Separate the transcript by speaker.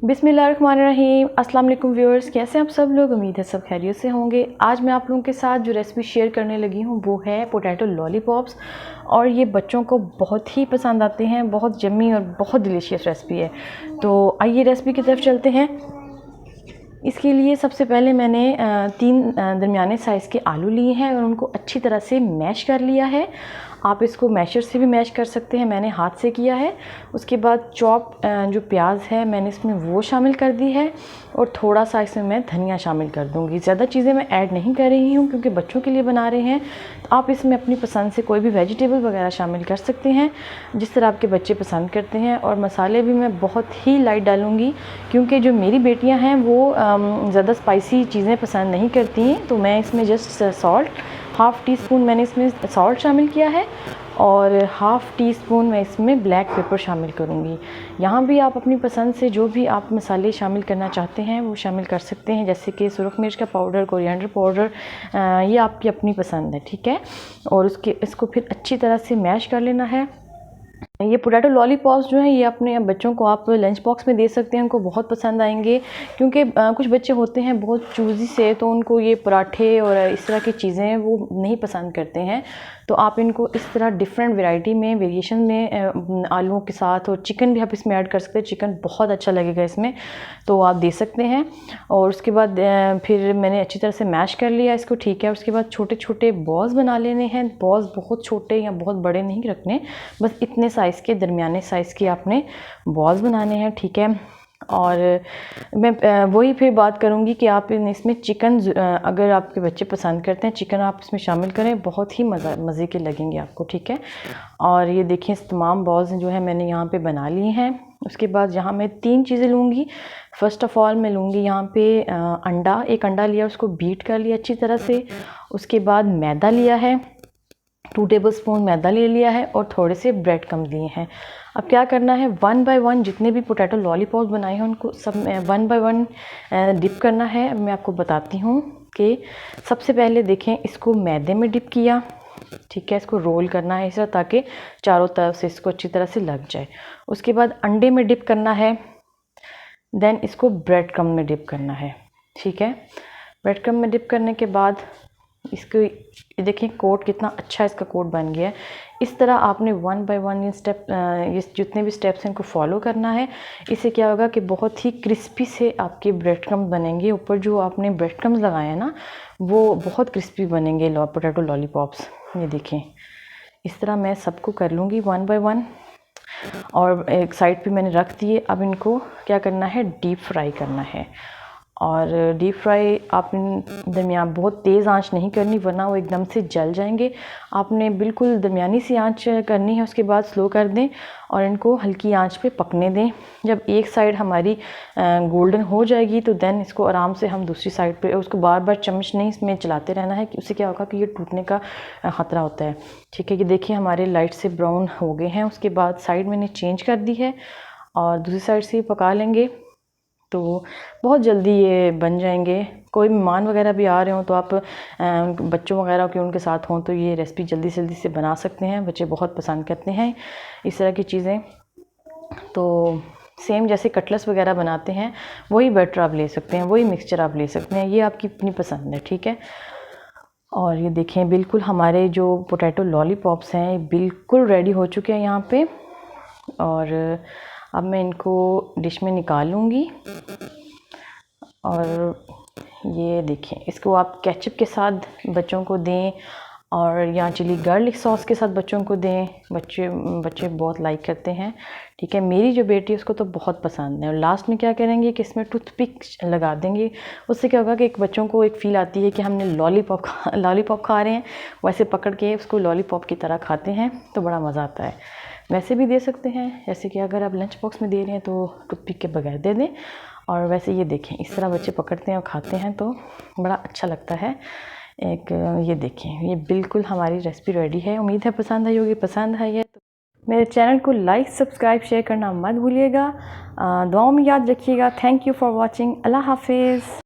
Speaker 1: बिस्मिल्लाहिर्रहमानिर्रहीम। अस्सलाम वालेकुम व्यूअर्स, कैसे आप सब लोग? उम्मीद है सब खैरियत से होंगे। आज मैं आप लोगों के साथ जो रेसिपी शेयर करने लगी हूँ वो है पोटैटो लॉलीपॉप्स, और ये बच्चों को बहुत ही पसंद आते हैं। बहुत यम्मी और बहुत डिलीशियस रेसिपी है। तो आइए रेसिपी की तरफ चलते हैं। इसके लिए सबसे पहले मैंने 3 दरमियाने साइज़ के आलू लिए हैं और उनको अच्छी तरह से मैश कर लिया है। आप इसको मैशर से भी मैश कर सकते हैं, मैंने हाथ से किया है। उसके बाद चॉप जो प्याज है मैंने इसमें वो शामिल कर दी है, और थोड़ा सा इसमें मैं धनिया शामिल कर दूंगी। ज़्यादा चीज़ें मैं ऐड नहीं कर रही हूँ क्योंकि बच्चों के लिए बना रहे हैं। तो आप इसमें अपनी पसंद से कोई भी वेजिटेबल वगैरह शामिल कर सकते हैं जिस तरह आपके बच्चे पसंद करते हैं। और मसाले भी मैं बहुत ही लाइट डालूँगी क्योंकि जो मेरी बेटियाँ हैं वो ज़्यादा स्पाइसी चीज़ें पसंद नहीं करती हैं। तो मैं इसमें just salt, half tea spoon मैंने इसमें सॉल्ट शामिल किया है, और हाफ़ टी स्पून मैं इसमें ब्लैक पेपर शामिल करूँगी। यहाँ भी आप अपनी पसंद से जो भी आप मसाले शामिल करना चाहते हैं वो शामिल कर सकते हैं, जैसे कि सुरख मिर्च का पाउडर, कोरिएंडर पाउडर, ये आपकी अपनी पसंद है, ठीक है। और इसको फिर अच्छी तरह से मैश कर लेना है। ये पोटैटो लॉलीपॉप्स जो हैं ये अपने बच्चों को आप लंच बॉक्स में दे सकते हैं, उनको बहुत पसंद आएंगे। क्योंकि कुछ बच्चे होते हैं बहुत चूज़ी से, तो उनको ये पराठे और इस तरह की चीज़ें वो नहीं पसंद करते हैं। तो आप इनको इस तरह डिफरेंट वैरायटी में, वेरिएशन में आलूओं के साथ, और चिकन भी आप इसमें ऐड कर सकते हैं। चिकन बहुत अच्छा लगेगा इसमें, तो आप दे सकते हैं। और उसके बाद फिर मैंने अच्छी तरह से मैश कर लिया इसको, ठीक है। उसके बाद छोटे छोटे बॉल्स बना लेने हैं। बॉल्स बहुत छोटे या बहुत बड़े नहीं रखने, बस इतने साइज़ के, दरमियाने साइज़ के आपने बॉल्स बनाने हैं, ठीक है। और मैं वही फिर बात करूंगी कि आप इसमें चिकन, अगर आपके बच्चे पसंद करते हैं चिकन, आप इसमें शामिल करें, बहुत ही मज़े के लगेंगे आपको, ठीक है। और ये देखिए तमाम बॉल्स जो है मैंने यहाँ पे बना ली हैं। उसके बाद यहाँ मैं 3 चीज़ें लूँगी। फ़र्स्ट ऑफ़ ऑल मैं लूँगी यहाँ पे अंडा। एक अंडा लिया, उसको बीट कर लिया अच्छी तरह से। उसके बाद मैदा लिया है, 2 टेबलस्पून मैदा ले लिया है, और थोड़े से ब्रेड क्रम्ब लिए हैं। अब क्या करना है, 1 बाय 1 जितने भी पोटैटो लॉलीपॉप बनाए हैं उनको सब 1 बाय 1 डिप करना है। अब मैं आपको बताती हूँ कि सबसे पहले देखें, इसको मैदे में डिप किया, ठीक है। इसको रोल करना है इस तरह ताकि चारों तरफ से इसको अच्छी तरह से लग जाए। उसके बाद अंडे में डिप करना है, देन इसको ब्रेड क्रम्ब में डिप करना है, ठीक है। ब्रेड क्रम्ब में डिप करने के बाद इसको देखिए कोट कितना अच्छा इसका कोट बन गया है। इस तरह आपने 1 बाय 1 ये जितने भी स्टेप्स हैं इनको फॉलो करना है। इससे क्या होगा कि बहुत ही क्रिस्पी से आपके ब्रेड क्रम्ब बनेंगे। ऊपर जो आपने ब्रेड क्रम्ब लगाए हैं ना, वो बहुत क्रिस्पी बनेंगे पोटैटो लॉलीपॉप्स। ये देखें, इस तरह मैं सबको कर लूँगी 1 बाय 1, और एक साइड पे मैंने रख दिए। अब इनको क्या करना है, डीप फ्राई करना है। और डीप फ्राई आपने दरमियान बहुत तेज़ आंच नहीं करनी, वरना वो एकदम से जल जाएंगे। आपने बिल्कुल दरमियानी सी आंच करनी है, उसके बाद स्लो कर दें और इनको हल्की आंच पे पकने दें। जब एक साइड हमारी गोल्डन हो जाएगी तो देन इसको आराम से हम दूसरी साइड पे, उसको बार बार चम्मच नहीं इसमें चलाते रहना है, कि उससे क्या होगा कि ये टूटने का ख़तरा होता है, ठीक है। कि देखिए हमारे लाइट से ब्राउन हो गए हैं। उसके बाद साइड मैंने चेंज कर दी है और दूसरी साइड से पका लेंगे, तो बहुत जल्दी ये बन जाएंगे। कोई मेहमान वगैरह भी आ रहे हों तो आप बच्चों वगैरह के उनके साथ हों तो ये रेसिपी जल्दी से बना सकते हैं। बच्चे बहुत पसंद करते हैं इस तरह की चीज़ें। तो सेम जैसे कटलेट्स वगैरह बनाते हैं वही बैटर आप ले सकते हैं, वही मिक्सचर आप ले सकते हैं, ये आपकी अपनी पसंद है, ठीक है। और ये देखें बिल्कुल हमारे जो पोटैटो लॉलीपॉप्स हैं बिल्कुल रेडी हो चुके हैं यहाँ पे। और अब मैं इनको डिश में निकालूंगी। और ये देखें, इसको आप केचप के साथ बच्चों को दें, और या चिली गार्लिक सॉस के साथ बच्चों को दें। बच्चे बहुत लाइक करते हैं, ठीक है। मेरी जो बेटी है उसको तो बहुत पसंद है। और लास्ट में क्या करेंगे कि इसमें टूथपिक लगा देंगे। उससे क्या होगा कि एक बच्चों को एक फ़ील आती है कि हमने लॉलीपॉप खा रहे हैं, वैसे पकड़ के उसको लॉलीपॉप की तरह खाते हैं, तो बड़ा मज़ा आता है। वैसे भी दे सकते हैं, जैसे कि अगर आप लंच बॉक्स में दे रहे हैं तो टूथपिक के बगैर दे दें। और वैसे ये देखें इस तरह बच्चे पकड़ते हैं और खाते हैं तो बड़ा अच्छा लगता है। एक ये देखें, ये बिल्कुल हमारी रेसिपी रेडी है। उम्मीद है पसंद आई होगी। पसंद आई है तो मेरे चैनल को लाइक, सब्सक्राइब, शेयर करना मत भूलिएगा। दुआओं में याद रखिएगा। Thank you for watching. अल्लाह हाफिज़।